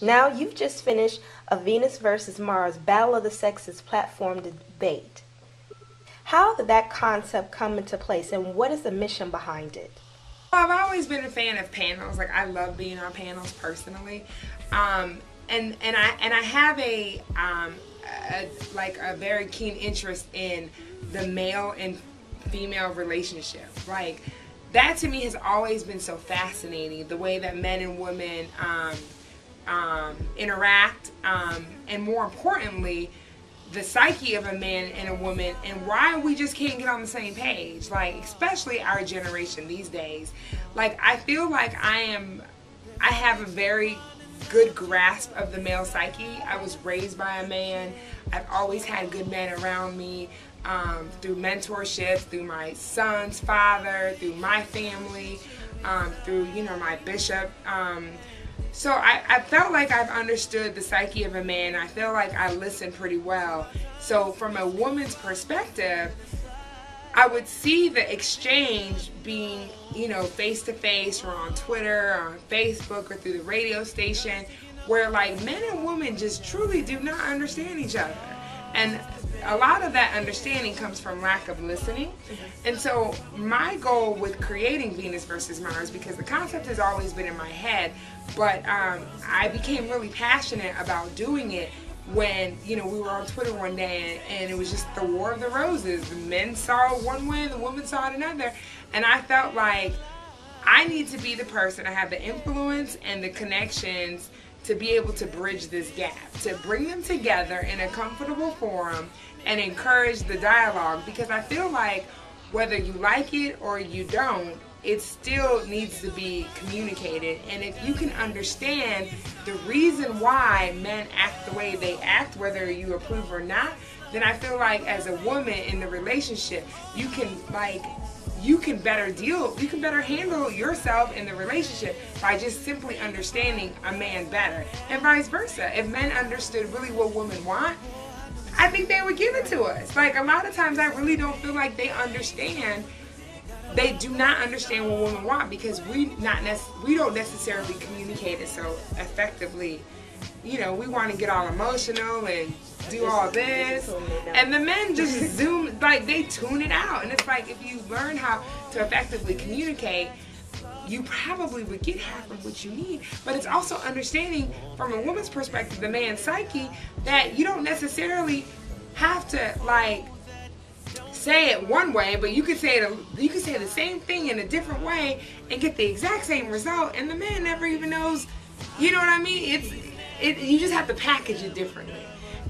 Now you've just finished a Venus versus Mars Battle of the Sexes platform debate. How did that concept come into place and what is the mission behind it? Well, I've always been a fan of panels. Like, I love being on panels personally. And I have a very keen interest in the male and female relationship. Like, that to me has always been so fascinating, the way that men and women interact, and more importantly, the psyche of a man and a woman, and why we just can't get on the same page. Like, especially our generation these days. Like, I feel like I have a very good grasp of the male psyche. I was raised by a man. I've always had good men around me, through mentorship, through my son's father, through my family, through, my bishop. So I felt like I've understood the psyche of a man. I feel like I listen pretty well. So from a woman's perspective, I would see the exchange being, face to face, or on Twitter, or on Facebook, or through the radio station, where like men and women just truly do not understand each other. And a lot of that understanding comes from lack of listening. And so my goal with creating Venus versus Mars, because the concept has always been in my head, but I became really passionate about doing it when, we were on Twitter one day and it was just the War of the Roses. The men saw it one way and the women saw it another. And I felt like I need to be the person, I have the influence and the connections to be able to bridge this gap, to bring them together in a comfortable forum and encourage the dialogue, because I feel like whether you like it or you don't, it still needs to be communicated. And if you can understand the reason why men act the way they act, whether you approve or not, then I feel like as a woman in the relationship, you can better handle yourself in the relationship by just simply understanding a man better, and vice versa. If men understood really what women want, I think they would give it to us. Like, a lot of times I really don't feel like they understand. They do not understand what women want, because we don't necessarily communicate it so effectively. We want to get all emotional and do all this, and the men just zoom, like, they tune it out. And it's like, if you learn how to effectively communicate, you probably would get half of what you need. But it's also understanding from a woman's perspective, the man's psyche, that you don't necessarily have to like say it one way, but you could say the same thing in a different way and get the exact same result, and the man never even knows. You know what I mean? You just have to package it differently.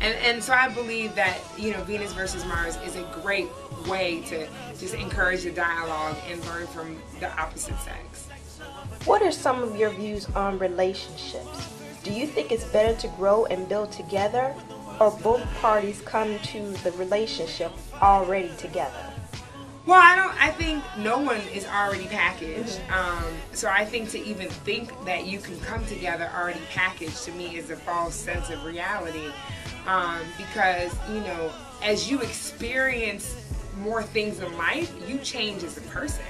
And so I believe that, Venus versus Mars is a great way to just encourage the dialogue and learn from the opposite sex. What are some of your views on relationships? Do you think it's better to grow and build together, or both parties come to the relationship already together? Well, I think no one is already packaged. So I think to even think that you can come together already packaged, to me, is a false sense of reality. Because, as you experience more things in life, you change as a person.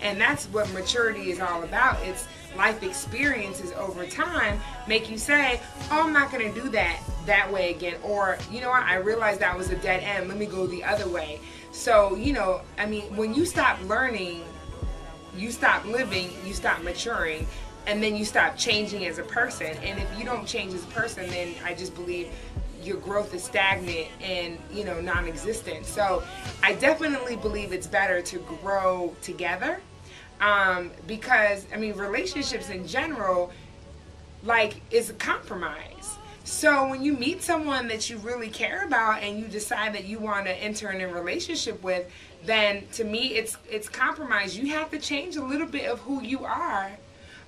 And that's what maturity is all about. It's life experiences over time make you say, oh, I'm not going to do that way again. Or, what, I realized that was a dead end. Let me go the other way. So, when you stop learning, you stop living, you stop maturing, and then you stop changing as a person. And if you don't change as a person, then I just believe your growth is stagnant and, non-existent. So I definitely believe it's better to grow together, because, relationships in general, is a compromise. So when you meet someone that you really care about and you decide that you want to enter in a relationship with, then to me it's compromise. You have to change a little bit of who you are,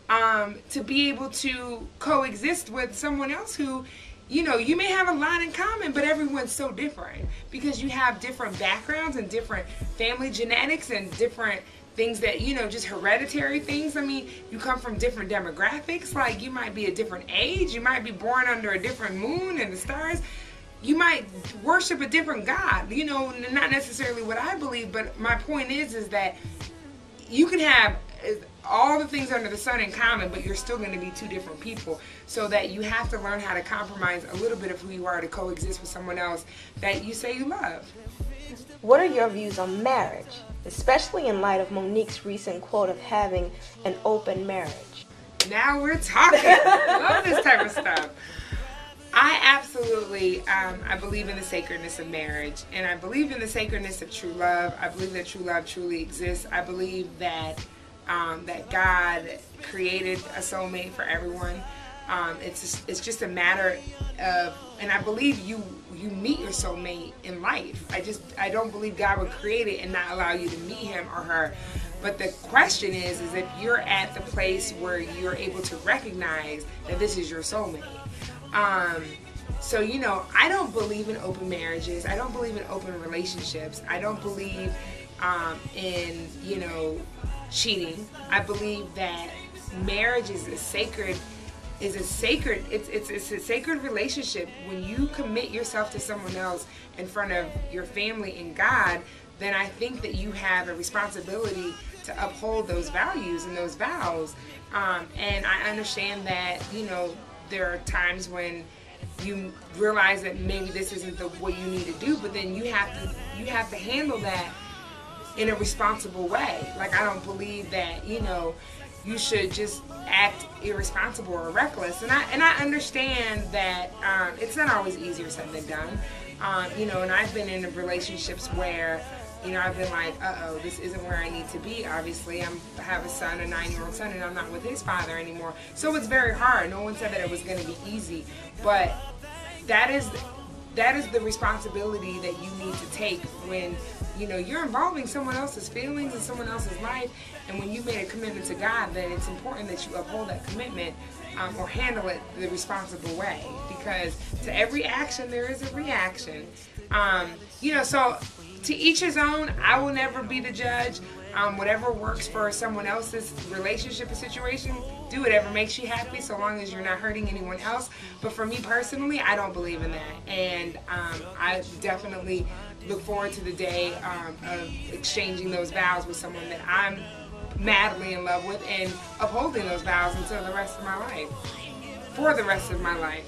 to be able to coexist with someone else who, you may have a lot in common, but everyone's so different, because you have different backgrounds and different family genetics and different things that, just hereditary things. You come from different demographics. Like, you might be a different age. You might be born under a different moon and the stars. You might worship a different God. Not necessarily what I believe, but my point is that you can have all the things under the sun in common, but you're still going to be two different people. So that you have to learn how to compromise a little bit of who you are to coexist with someone else that you say you love. What are your views on marriage, especially in light of Monique's recent quote of having an open marriage? Now we're talking. Love this type of stuff. I absolutely, I believe in the sacredness of marriage, and I believe in the sacredness of true love. I believe that true love truly exists. I believe that that God created a soulmate for everyone. It's just a matter of, and I believe you meet your soulmate in life. I don't believe God would create it and not allow you to meet him or her. But the question is if you're at the place where you're able to recognize that this is your soulmate. So, you know, I don't believe in open marriages. I don't believe in open relationships. I don't believe in, you know, cheating. I believe that marriage is a sacred relationship. When you commit yourself to someone else in front of your family and God, then I think that you have a responsibility to uphold those values and those vows. And I understand that, you know, there are times when you realize that maybe this isn't what you need to do, but then you have to handle that in a responsible way. Like, I don't believe that, you know, you should just act irresponsible or reckless. And I understand that it's not always easier said than done. You know, and I've been in relationships where, you know, I've been like, uh-oh, this isn't where I need to be. Obviously, I have a son, a 9-year-old son, and I'm not with his father anymore. So it's very hard. No one said that it was going to be easy. But that is the responsibility that you need to take when, you know, you're involving someone else's feelings and someone else's life. And when you made a commitment to God, then it's important that you uphold that commitment or handle it the responsible way. Because to every action, there is a reaction. You know, so to each his own. I will never be the judge. Whatever works for someone else's relationship or situation, do whatever makes you happy, so long as you're not hurting anyone else. But for me personally, I don't believe in that. And I definitely look forward to the day of exchanging those vows with someone that I'm madly in love with and upholding those vows until the rest of my life. For the rest of my life.